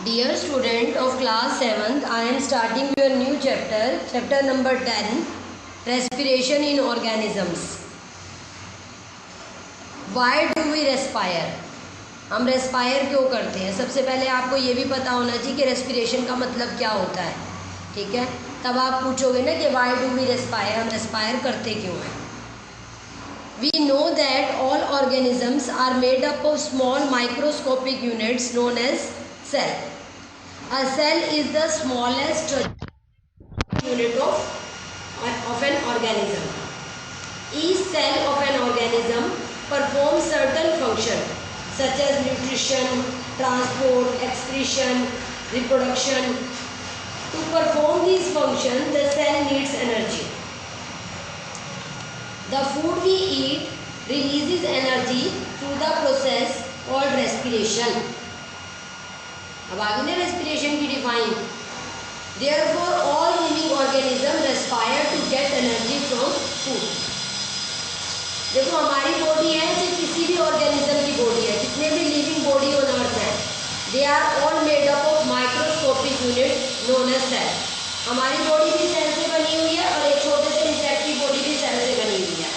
Dear student of class 7th, I am starting your new chapter number 10, respiration in organisms. Why do we respire? हम respire क्यों करते हैं? सबसे पहले आपको ये भी पता होना चाहिए कि रेस्पिरेशन का मतलब क्या होता है, ठीक है? तब आप पूछोगे ना कि वाई डू वी रेस्पायर, हम रेस्पायर करते क्यों हैं? We know that all organisms are made up of small microscopic units known as cell. A cell is the smallest unit of an organism. Each cell of an organism performs certain functions such as nutrition, transport, excretion, reproduction. To perform these functions, the cell needs energy. The food we eat releases energy through the process called respiration. अब आगे ना respiration की define. Therefore, all living organisms respire to get energy from food. देखो हमारी body है, चाहे किसी भी ऑर्गेनिज्म की बॉडी है, जितने भी लिविंग बॉडी ऑन अर्थ है, they are all made up of microscopic unit known as cell. हमारी बॉडी भी सेल से बनी हुई है और एक छोटे से इंसेक्ट की बॉडी भी सेल से बनी हुई है.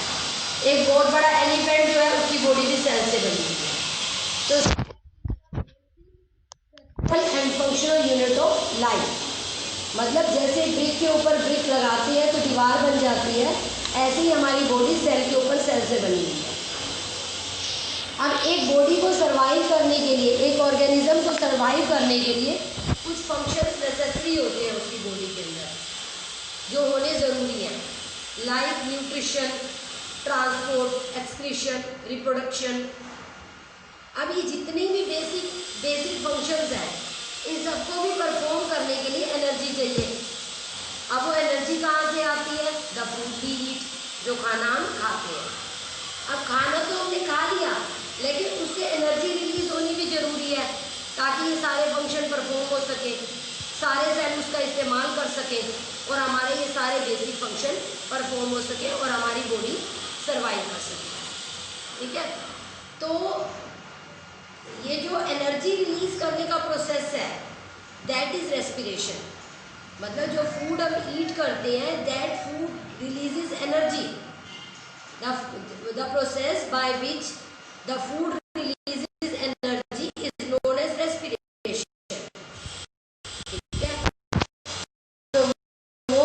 एक बहुत बड़ा एलिफेंट जो है उसकी बॉडी भी सेल से बनी हुई है. तो and functional unit of life, मतलब जैसे ब्रिक के ऊपर ब्रिक लगाती है तो दीवार बन जाती है, ऐसे ही हमारी बॉडी सेल के ऊपर सेल से बनी हुई है. अब एक बॉडी को सर्वाइव करने के लिए, एक ऑर्गेनिज्म को सर्वाइव करने के लिए कुछ फंक्शंस नेसेसरी होते हैं उसकी बॉडी के अंदर जो होने ज़रूरी हैं, like nutrition, transport, excretion, reproduction. अब ये जितनी भी बेसिक फंक्शंस हैं, इन सबको भी परफॉर्म करने के लिए एनर्जी चाहिए. अब वो एनर्जी कहाँ से आती है? द फूड वी ईट, जो खाना हम खाते हैं. अब खाना तो हमने खा लिया, लेकिन उससे एनर्जी रिलीज होनी भी ज़रूरी है ताकि ये सारे फंक्शन परफॉर्म हो सके, सारे सेल उसका इस्तेमाल कर सकें और हमारे ये सारे बेसिक फंक्शन परफॉर्म हो सके और हमारी बॉडी सर्वाइव कर सके. ठीक है, तो ये जो एनर्जी रिलीज करने का प्रोसेस है, दैट इज रेस्पिरेशन. मतलब जो फूड हम ईट करते हैं, that food releases energy. The process by which the food releases energy is known as respiration. ठीक है, तो वो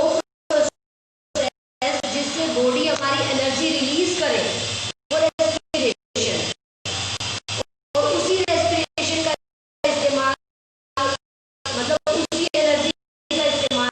प्रोसेस जिससे बॉडी हमारी एनर्जी रिलीज करे वो रेस्पिरेशन. और उसी रेस्पिरेशन का इस्तेमाल, मतलब उसी एनर्जी का इस्तेमाल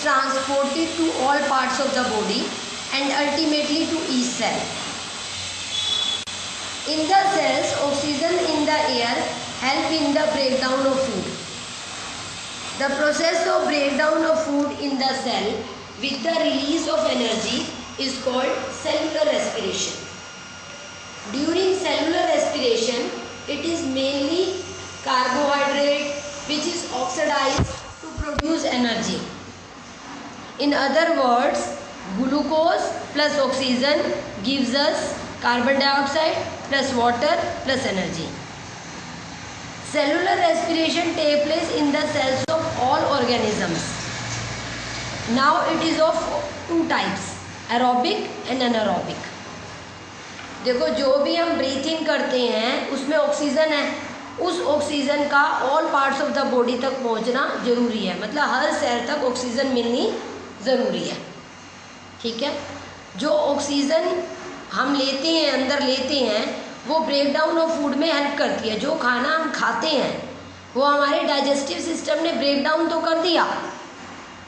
transported to all parts of the body and ultimately to each cell. In the cells, oxygen in the air help in the breakdown of food. The process of breakdown of food in the cell with the release of energy is called cellular respiration. During cellular respiration, it is mainly carbohydrate which is oxidized to produce energy. In other words, glucose plus oxygen gives us carbon dioxide plus water plus energy. Cellular respiration take place in the cells of all organisms. Now it is of two types, aerobic and anaerobic. देखो जो भी हम breathe इन करते हैं उसमें oxygen है, उस oxygen का all parts of the body तक पहुंचना जरूरी है, मतलब हर सेल तक ऑक्सीजन मिलनी ज़रूरी है। ठीक है, जो ऑक्सीजन हम लेते हैं, अंदर लेते हैं, वो ब्रेक डाउन ऑफ फूड में हेल्प करती है। जो खाना हम खाते हैं वो हमारे डाइजेस्टिव सिस्टम ने ब्रेक डाउन तो कर दिया।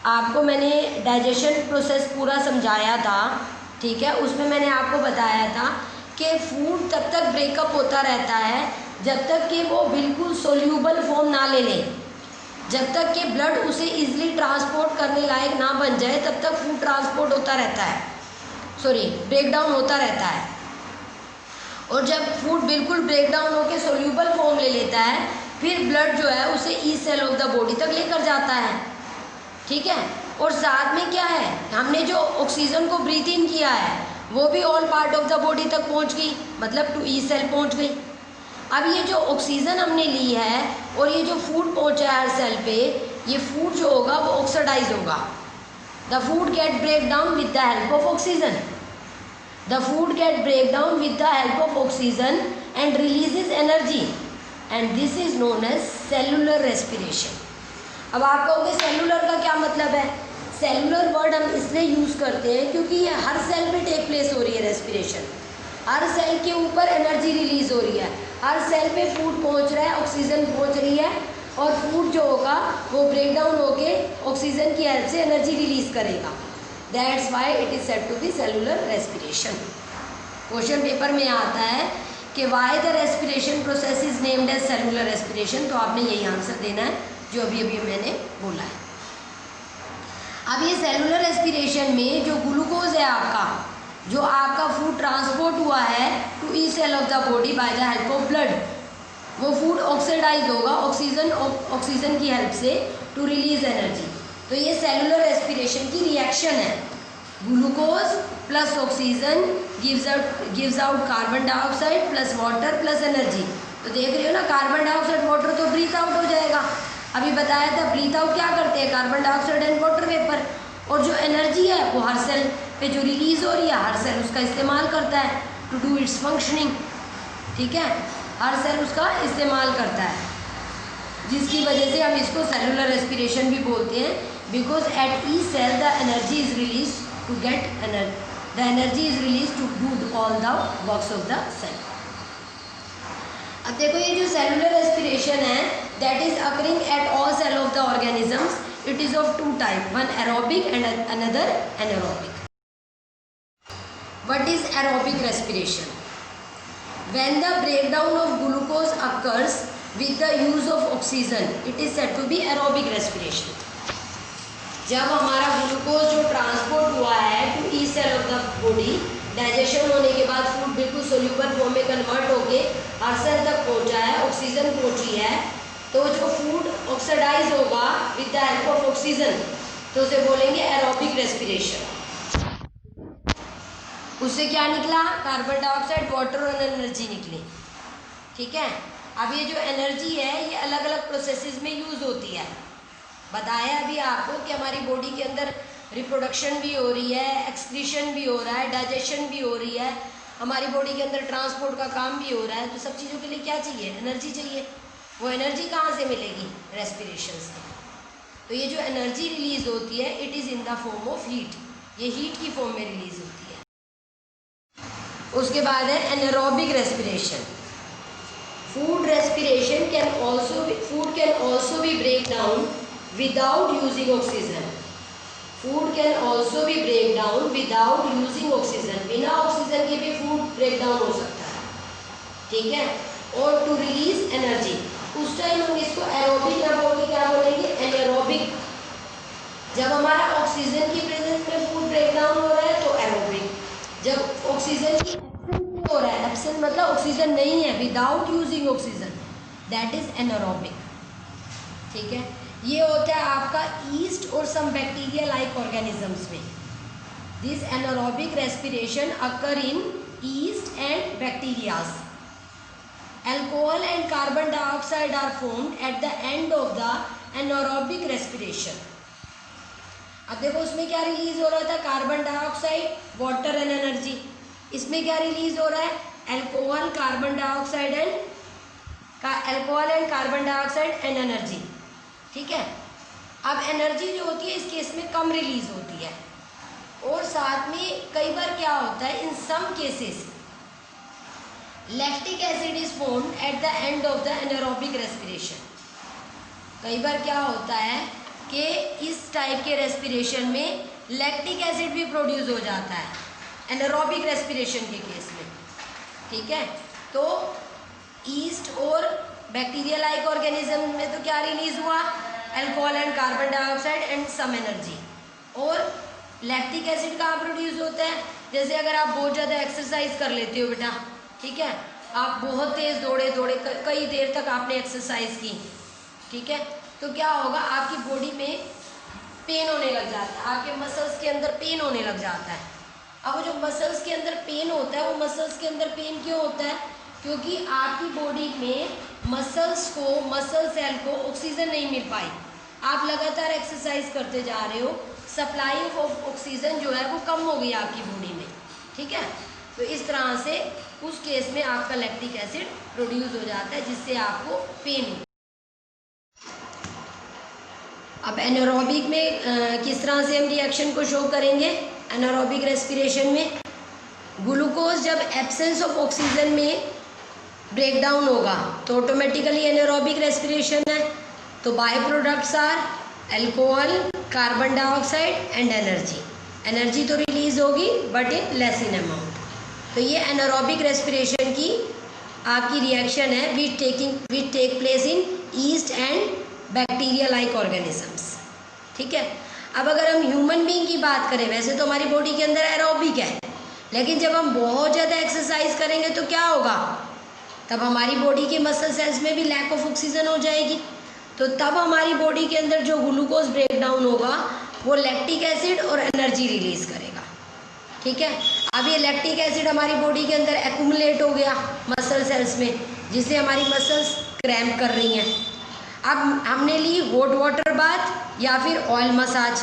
आपको मैंने डाइजेशन प्रोसेस पूरा समझाया था, ठीक है, उसमें मैंने आपको बताया था कि फूड तब तक ब्रेकअप होता रहता है जब तक कि वो बिल्कुल सोल्यूबल फॉर्म ना ले ले, जब तक कि ब्लड उसे इजीली ट्रांसपोर्ट करने लायक ना बन जाए तब तक फूड ट्रांसपोर्ट होता रहता है, ब्रेक डाउन होता रहता है। और जब फूड बिल्कुल ब्रेक डाउन होकर सोल्यूबल फॉर्म ले लेता है फिर ब्लड जो है उसे each cell of the body तक लेकर जाता है। ठीक है, और साथ में क्या है, हमने जो ऑक्सीजन को ब्रीथ इन किया है वो भी all part of the body तक पहुंच गई, मतलब टू ईच सेल पहुंच गई। अब ये जो ऑक्सीजन हमने ली है और ये जो फूड पहुंचा है हर सेल पे, ये फूड जो होगा वो ऑक्सीडाइज होगा। The food get break down with the help of oxygen. The food get break down with the help of oxygen and releases energy, and this is known as cellular respiration. अब आप कहोगे cellular का क्या मतलब है? Cellular word हम इसलिए use करते हैं क्योंकि ये हर सेल पे टेक प्लेस हो रही है रेस्पिरेशन, हर सेल के ऊपर एनर्जी रिलीज हो रही है, हर सेल पे फूड पहुंच रहा है, ऑक्सीजन पहुंच रही है और फूड जो होगा वो ब्रेक डाउन होके ऑक्सीजन की हेल्प से एनर्जी रिलीज करेगा। That's why it is said to be cellular respiration. Question paper में आता है कि why the respiration process is named as cellular respiration, तो आपने यही आंसर देना है जो अभी अभी मैंने बोला है। अब ये सेलुलर रेस्पिरेशन में जो ग्लूकोज है आपका, जो आपका फूड ट्रांसपोर्ट हुआ है to each cell of the body by the help of blood, वो फूड ऑक्सीडाइज होगा ऑक्सीजन की हेल्प से टू रिलीज एनर्जी। तो ये सेलुलर रेस्पिरेशन की रिएक्शन है। Glucose plus oxygen gives out carbon dioxide plus water plus energy. तो देख रहे हो ना, कार्बन डाइऑक्साइड वाटर तो ब्रीथ आउट हो जाएगा। अभी बताया था ब्रीथ आउट क्या करते हैं, carbon dioxide and water vapour. और जो एनर्जी है वो हर सेल पे जो रिलीज हो रही है हर सेल उसका इस्तेमाल करता है टू डू इट्स फंक्शनिंग। ठीक है, हर सेल उसका इस्तेमाल करता है, जिसकी वजह से हम इसको सेलुलर रेस्पिरेशन भी बोलते हैं। Because at each cell the energy is release to get the energy is release to do all the works of the cell. अब देखो ये जो सेलुलर रेस्पिरेशन है that is occurring at all cell of the organisms. It is of two type, one aerobic and another anaerobic. What is aerobic respiration? When the breakdown of glucose occurs with the use of oxygen, it is said to be aerobic respiration. जब हमारा glucose जो transport हुआ है to each cell of the body, digestion होने के बाद food बिल्कुल soluble form में कन्वर्ट होके हर सेल तक पहुंचा है, ऑक्सीजन पहुंची है, तो जो फूड ऑक्सीडाइज होगा with the help of oxygen, तो उसे बोलेंगे एरोबिक रेस्पिरेशन। उससे क्या निकला? कार्बन डाइऑक्साइड, वाटर और एनर्जी निकली। ठीक है, अब ये जो एनर्जी है ये अलग अलग प्रोसेसेस में यूज़ होती है। बताया अभी आपको कि हमारी बॉडी के अंदर रिप्रोडक्शन भी हो रही है, एक्सक्रीशन भी हो रहा है, डाइजेशन भी हो रही है, हमारी बॉडी के अंदर ट्रांसपोर्ट का काम भी हो रहा है। तो सब चीज़ों के लिए क्या चाहिए? एनर्जी चाहिए। वो एनर्जी कहाँ से मिलेगी? रेस्पिरेशन से। तो ये जो एनर्जी रिलीज होती है it is in the form of heat, ये हीट की फॉर्म में रिलीज होती है। उसके बाद है anaerobic respiration. Food respiration can also be break down without using oxygen. Food can also be break down without using oxygen. बिना oxygen के भी फूड ब्रेक डाउन हो सकता है। ठीक है, और टू रिलीज एनर्जी, उस टाइम हम इसको एरोबिक ना बोल के क्या बोलेंगे? एनारोबिक। जब हमारा ऑक्सीजन की प्रेजेंस में फूड ब्रेक डाउन हो रहा है तो एरोबिक। जब ऑक्सीजन की हो रहा है, एब्सेंट मतलब ऑक्सीजन नहीं है, without using oxygen, that is anaerobic. ठीक है, ये होता है आपका ईस्ट और सम बैक्टीरिया लाइक ऑर्गेनिजम्स में। This anaerobic respiration occur in yeast and bacterias. Alcohol and carbon dioxide are formed at the end of the anaerobic respiration. अब देखो उसमें क्या रिलीज हो रहा था, carbon dioxide, water and energy. इसमें क्या रिलीज हो रहा है, alcohol, carbon dioxide and energy. ठीक है. अब एनर्जी जो होती है इस केस में कम रिलीज होती है, और साथ में कई बार क्या होता है, in some cases lactic acid is formed at the end of the anaerobic respiration. कई बार क्या होता है कि इस टाइप के रेस्पिरेशन में लैक्टिक एसिड भी प्रोड्यूस हो जाता है एनारोबिक रेस्पिरेशन के केस में. ठीक है. तो ईस्ट और बैक्टीरिया लाइक ऑर्गेनिज्म में तो क्या रिलीज हुआ, alcohol and carbon dioxide and some energy. और लैक्टिक एसिड कहाँ प्रोड्यूस होता है, जैसे अगर आप बहुत ज़्यादा एक्सरसाइज कर लेते हो बेटा, ठीक है, आप बहुत तेज़ दौड़े कई देर तक आपने एक्सरसाइज की, ठीक है, तो क्या होगा, आपकी बॉडी में पेन होने लग जाता है, आपके मसल्स के अंदर पेन होने लग जाता है. अब जो मसल्स के अंदर पेन होता है, वो मसल्स के अंदर पेन क्यों होता है, क्योंकि आपकी बॉडी में मसल सेल को ऑक्सीजन नहीं मिल पाई. आप लगातार एक्सरसाइज करते जा रहे हो, सप्लाई ऑफ ऑक्सीजन जो है वो कम हो गई आपकी बॉडी में. ठीक है. तो इस तरह से उस केस में आपका लैक्टिक एसिड प्रोड्यूस हो जाता है, जिससे आपको पेन हो. अब एनारोबिक में किस तरह से हम रिएक्शन को शो करेंगे. एनारोबिक रेस्पिरेशन में ग्लूकोज जब एब्सेंस ऑफ ऑक्सीजन में ब्रेक डाउन होगा तो ऑटोमेटिकली एनारोबिक रेस्पिरेशन है. तो by products are alcohol, carbon dioxide and energy. Energy तो रिलीज होगी but in less in amount. तो ये एनारोबिक रेस्पिरेशन की आपकी रिएक्शन है which take place in yeast and bacteria like organisms. ठीक है. अब अगर हम ह्यूमन बीइंग की बात करें, वैसे तो हमारी बॉडी के अंदर एरोबिक है, लेकिन जब हम बहुत ज़्यादा एक्सरसाइज करेंगे तो क्या होगा, तब हमारी बॉडी के मसल सेल्स में भी लैक ऑफ ऑक्सीजन हो जाएगी. तो तब हमारी बॉडी के अंदर जो ग्लूकोज ब्रेक डाउन होगा वो लैक्टिक एसिड और एनर्जी रिलीज करेगा. ठीक है. अब ये लैक्टिक एसिड हमारी बॉडी के अंदर एक्यूमुलेट हो गया मसल सेल्स में, जिससे हमारी मसल्स क्रैम्प कर रही हैं. अब हमने ली हॉट वाटर बाथ या फिर ऑयल मसाज,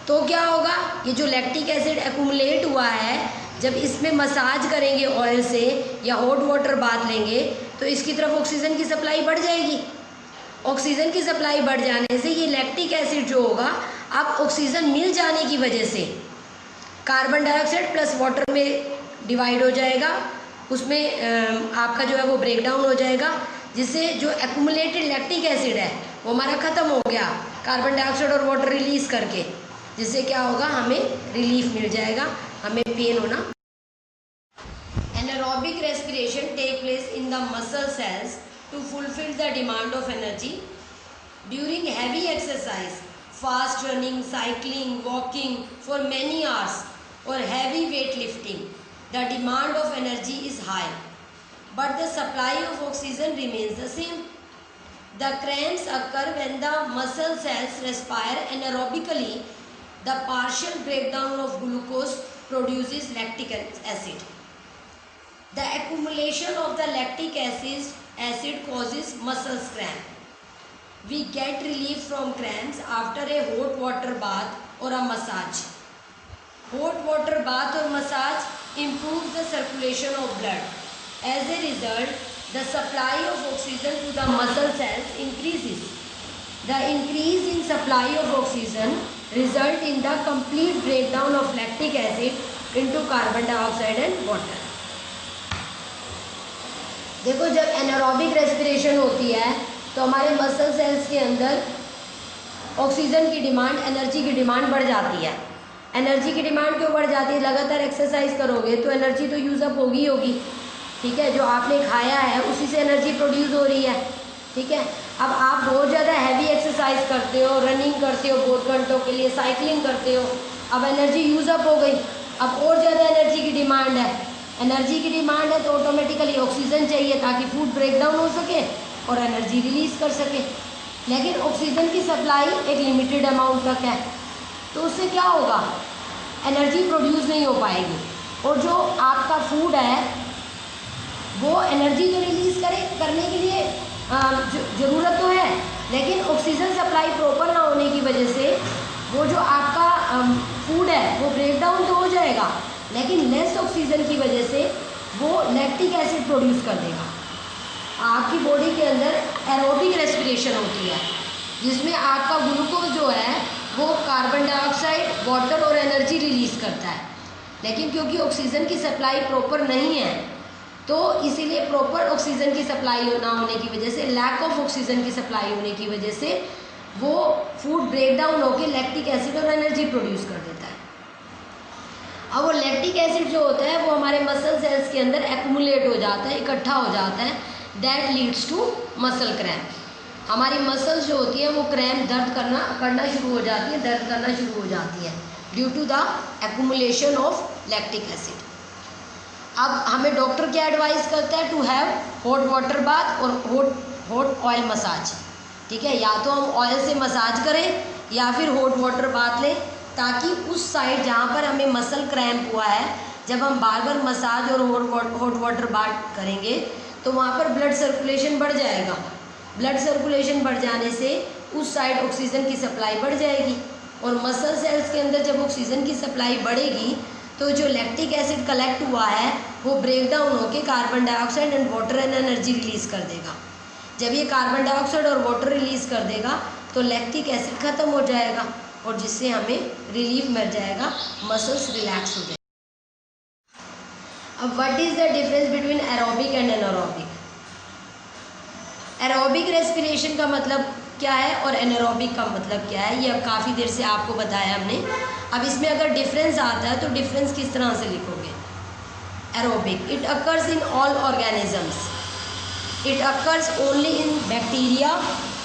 तो क्या होगा, ये जो लैक्टिक एसिड एक्यूमुलेट हुआ है, जब इसमें मसाज करेंगे ऑयल से या हॉट वाटर बाथ लेंगे तो इसकी तरफ ऑक्सीजन की सप्लाई बढ़ जाएगी. ऑक्सीजन की सप्लाई बढ़ जाने से ये लैक्टिक एसिड जो होगा, अब ऑक्सीजन मिल जाने की वजह से कार्बन डाइऑक्साइड प्लस वाटर में डिवाइड हो जाएगा, उसमें आपका जो है वो ब्रेक डाउन हो जाएगा, जिससे जो एक्यूमुलेटेड लैक्टिक एसिड है वो हमारा ख़त्म हो गया कार्बन डाइऑक्साइड और वाटर रिलीज करके, जिससे क्या होगा, हमें रिलीफ मिल जाएगा, हमें पेन होना. Anaerobic respiration take place in the muscle cells to fulfill the demand of energy during heavy exercise, fast running, cycling, walking for many hours or heavy weight lifting. The demand of energy is high, but the supply of oxygen remains the same. The cramps occur when the muscle cells respire anaerobically. The partial breakdown of glucose produces lactic acid. The accumulation of the lactic acid causes muscle cramp. We get relief from cramps after a hot water bath or a massage. Hot water bath or massage improves the circulation of blood. As a result, the supply of oxygen to the muscle cells increases. The increase in supply of oxygen result in the complete breakdown of lactic acid into carbon dioxide and water. देखो, जब anaerobic respiration होती है तो हमारे muscle cells के अंदर oxygen की demand, energy की डिमांड बढ़ जाती है. एनर्जी की डिमांड क्यों बढ़ जाती है, लगातार एक्सरसाइज करोगे तो एनर्जी तो यूज़ अप होगी. ठीक है. जो आपने खाया है उसी से एनर्जी प्रोड्यूस हो रही है. ठीक है. अब आप बहुत ज़्यादा हैवी एक्सरसाइज करते हो, रनिंग करते हो बहुत घंटों के लिए, साइकिलिंग करते हो, अब एनर्जी यूज़ अप हो गई, अब और ज़्यादा एनर्जी की डिमांड है. एनर्जी की डिमांड है तो ऑटोमेटिकली ऑक्सीजन चाहिए ताकि फूड ब्रेक डाउन हो सके और एनर्जी रिलीज कर सके. लेकिन ऑक्सीजन की सप्लाई एक लिमिटेड अमाउंट तक है, तो उससे क्या होगा, एनर्जी प्रोड्यूस नहीं हो पाएगी, और जो आपका फूड है वो एनर्जी तो रिलीज करने के लिए ज़रूरत तो है, लेकिन ऑक्सीजन सप्लाई प्रॉपर ना होने की वजह से वो जो आपका फूड है वो ब्रेक डाउन तो हो जाएगा, लेकिन लेस ऑक्सीजन की वजह से वो लैक्टिक एसिड प्रोड्यूस कर देगा। आपकी बॉडी के अंदर एरोबिक रेस्पिरेशन होती है, जिसमें आपका ग्लूकोज जो है वो कार्बन डाइऑक्साइड, वाटर और एनर्जी रिलीज़ करता है। लेकिन क्योंकि ऑक्सीजन की सप्लाई प्रॉपर नहीं है, तो इसीलिए प्रॉपर ऑक्सीजन की सप्लाई ना होने की वजह से, लैक ऑफ ऑक्सीजन की सप्लाई होने की वजह से वो फूड ब्रेक डाउन होकर लैक्टिक एसिड और एनर्जी प्रोड्यूस कर देता है। अब वो लैक्टिक एसिड जो होता है वो हमारे मसल सेल्स के अंदर एक्यूमुलेट हो जाता है, इकट्ठा हो जाता है। That leads to muscle cramp. हमारी मसल्स जो होती है वो क्रैम्प करना शुरू हो जाती है, दर्द करना शुरू हो जाती है due to the accumulation of lactic acid. अब हमें डॉक्टर क्या एडवाइस करता है? To have hot water bath और हॉट ऑयल मसाज। ठीक है, या तो हम ऑयल से मसाज करें या फिर हॉट वाटर बाथ लें, ताकि उस साइड जहाँ पर हमें मसल क्रैम्प हुआ है, जब हम बार बार मसाज और हॉट वाटर बाथ करेंगे तो वहाँ पर ब्लड सर्कुलेशन बढ़ जाएगा। ब्लड सर्कुलेशन बढ़ जाने से उस साइड ऑक्सीजन की सप्लाई बढ़ जाएगी, और मसल सेल्स के अंदर जब ऑक्सीजन की सप्लाई बढ़ेगी तो जो लैक्टिक एसिड कलेक्ट हुआ है वो ब्रेक डाउन होकर carbon dioxide and water and energy release कर देगा। जब ये कार्बन डाइऑक्साइड और वाटर रिलीज़ कर देगा तो लैक्टिक एसिड ख़त्म हो जाएगा, और जिससे हमें रिलीफ मिल जाएगा, मसल्स रिलैक्स हो जाएगा। अब what is the difference between aerobic and anaerobic? Aerobic respiration का मतलब क्या है और एनारोबिक का मतलब क्या है, ये अब काफ़ी देर से आपको बताया हमने। अब इसमें अगर डिफरेंस आता है तो डिफरेंस किस तरह से लिखोगे? Aerobic, it occurs in all organisms, it occurs only in bacteria,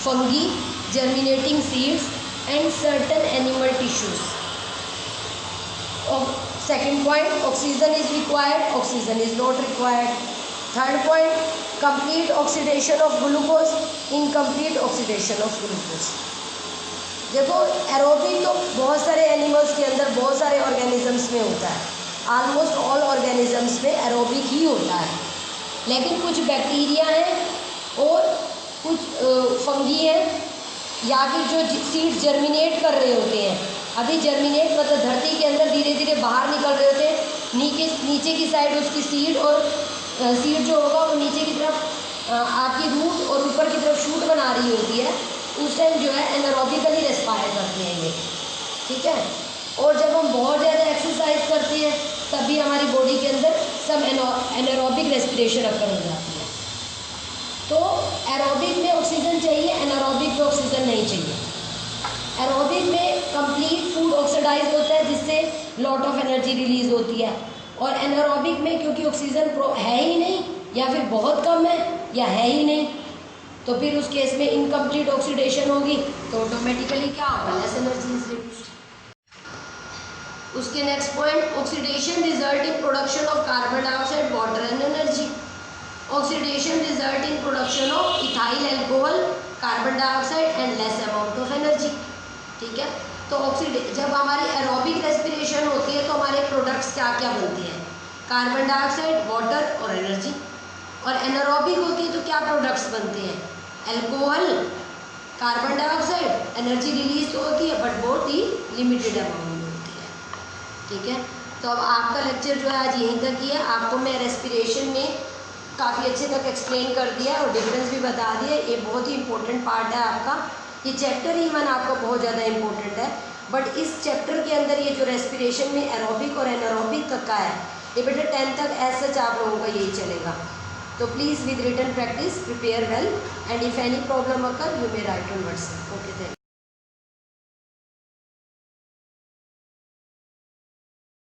fungi, germinating seeds and certain animal tissues. Second point, oxygen is required, oxygen is not required. Third point, complete oxidation of glucose, incomplete oxidation of glucose. देखो, aerobic तो बहुत सारे animals के अंदर, बहुत सारे organisms में होता है, ऑलमोस्ट ऑल ऑर्गेनिजम्स में एरोबिक ही होता है। लेकिन कुछ बैक्टीरिया हैं और कुछ फंगी हैं, या फिर जो सीड्स जर्मिनेट कर रहे होते हैं, अभी जर्मिनेट मतलब धरती के अंदर धीरे धीरे बाहर निकल रहे होते हैं, नीचे की साइड उसकी सीड, और सीड जो होगा वो नीचे की तरफ आपकी रूट और ऊपर की तरफ शूट बना रही होती है, उस टाइम जो है एनारोबिकली रेस्पायर करते हैं ये। ठीक है, और जब हम बहुत ज़्यादा एक्सरसाइज करते हैं तब भी हमारी बॉडी के अंदर सब एनारोबिक रेस्पिरेशन अकर हो जाती है। तो एरोबिक में ऑक्सीजन चाहिए, एनारोबिक में ऑक्सीजन नहीं चाहिए। एरोबिक में कंप्लीट फूड ऑक्सीडाइज होता है, जिससे लॉट ऑफ एनर्जी रिलीज होती है, और एनारोबिक में क्योंकि ऑक्सीजन है ही नहीं, या फिर बहुत कम है, या है ही नहीं, तो फिर उस केस में इनकम्प्लीट ऑक्सीडेशन होगी, तो ऑटोमेटिकली क्या होगा? Less energy is released. उसके next point, oxidation result in production of carbon dioxide, water and energy. Oxidation result in production of ethyl alcohol, carbon dioxide and less amount of energy. ठीक है, तो जब हमारी aerobic respiration होती है तो हमारे प्रोडक्ट्स क्या क्या बनते हैं? कार्बन डाइऑक्साइड, वाटर और एनर्जी। और एनारोबिक होती है तो क्या प्रोडक्ट्स बनते हैं? Alcohol, carbon dioxide, energy release तो होती है बट बहुत ही लिमिटेड अमाउंट में होती है। ठीक है, तो अब आपका लेक्चर जो है आज यहीं तक ही है। आपको मैं रेस्पिरेशन में काफ़ी अच्छे तक एक्सप्लेन कर दिया और डिफरेंस भी बता दिया। ये बहुत ही इंपॉर्टेंट पार्ट है आपका, ये चैप्टर ही वन आपका बहुत ज़्यादा इंपॉर्टेंट है, बट इस चैप्टर के अंदर ये जो रेस्पिरेशन में एरोबिक और एनारोबिक तक का है, ये बेटा 10 तक एज सच आप लोगों का यही चलेगा। तो please with written practice prepare well, and if any problem occur you may write on WhatsApp. Okay, thank you.